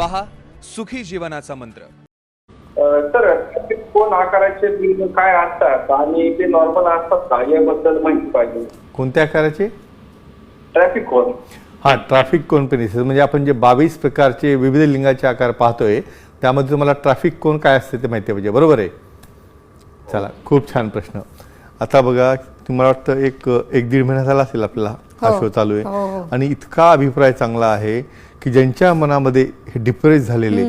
पहा सुखी जीवनाचा मंत्र. सर कोण आकाराचे बिल काय असतात आणि ते नॉर्मल असतात का याबद्दल माहिती पाहिजे. कोणत्या आकाराचे? ट्रॅफिक कोण. हां, ट्रॅफिक कोन पेनिसेस म्हणजे आपण जे 22 प्रकारचे विविध लिंगाचे आकार पाहतोय त्यामध्ये तुम्हाला ट्रॅफिक कोन काय असते ते माहिती पाहिजे, बरोबर आहे? चला, खूप छान प्रश्न. आता बघा, तुम्हाला वाटतं एक दीड महिना झाला असेल आपल्याला हा शो चालू आहे आणि इतका अभिप्राय चांगला आहे की ज्यांच्या मनामध्ये हे डिप्रेस झालेले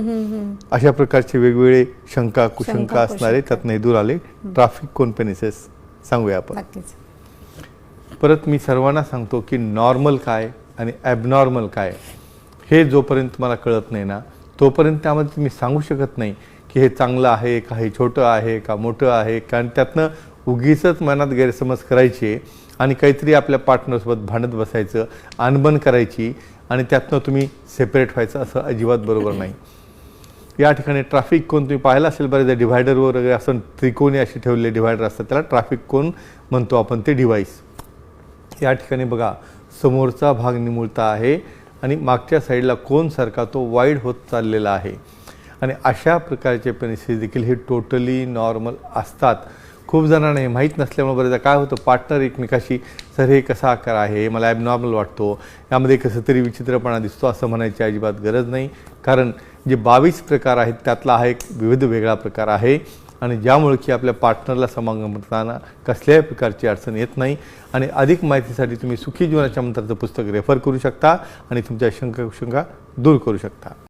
अशा प्रकारचे वेगवेगळे शंका कुशंका असणारे त्यातनं दूर आले. ट्रॅफिक कोन पेनिसेस सांगूया आपण. परत मी सर्वांना सांगतो की नॉर्मल काय आणि ॲबनॉर्मल काय हे जोपर्यंत तुम्हाला कळत नाही ना तोपर्यंत त्यामध्ये तुम्ही सांगू शकत नाही की हे चांगलं आहे का, हे छोटं आहे का, मोठं आहे. कारण त्यातनं उगीचच मनात गैरसमज करायचे आणि काहीतरी आपल्या पार्टनरसोबत भांडत बसायचं, अनबन करायची आणि त्यातनं तुम्ही सेपरेट व्हायचं, असं अजिबात बरोबर नाही. या ठिकाणी ट्रॅफिक कोन तुम्ही पाहिला असेल बरेच डिव्हायडरवर वगैरे असं त्रिकोणी असे ठेवलेले डिव्हायडर असतात, त्याला ट्रॅफिक कोन म्हणतो आपण, ते डिव्हाइस. या ठिकाणी बघा, समोरचा भाग निमुळता आहे आणि मागच्या साईडला कोनसारखा तो वाईड होत चाललेला आहे आणि अशा प्रकारचे पेनिसेस देखील हे टोटली नॉर्मल असतात. खूप जणांना हे माहीत नसल्यामुळे बरेचदा काय होतं, पार्टनर एकमेकाशी सर हे कसा आकार आहे, मला ॲबनॉर्मल वाटतो, यामध्ये कसं तरी विचित्रपणा दिसतो, असं म्हणायची अजिबात गरज नाही. कारण जे 22 प्रकार आहेत त्यातला हा एक विविध वेगळा प्रकार आहे आणि ज्यामुळे की आपल्या पार्टनरला समागम करताना कसल्याही प्रकारची अडचण येत नाही. आणि अधिक माहितीसाठी तुम्ही सुखी जीवनाच्या मंत्राचं पुस्तक रेफर करू शकता आणि तुमच्या शंका दूर करू शकता.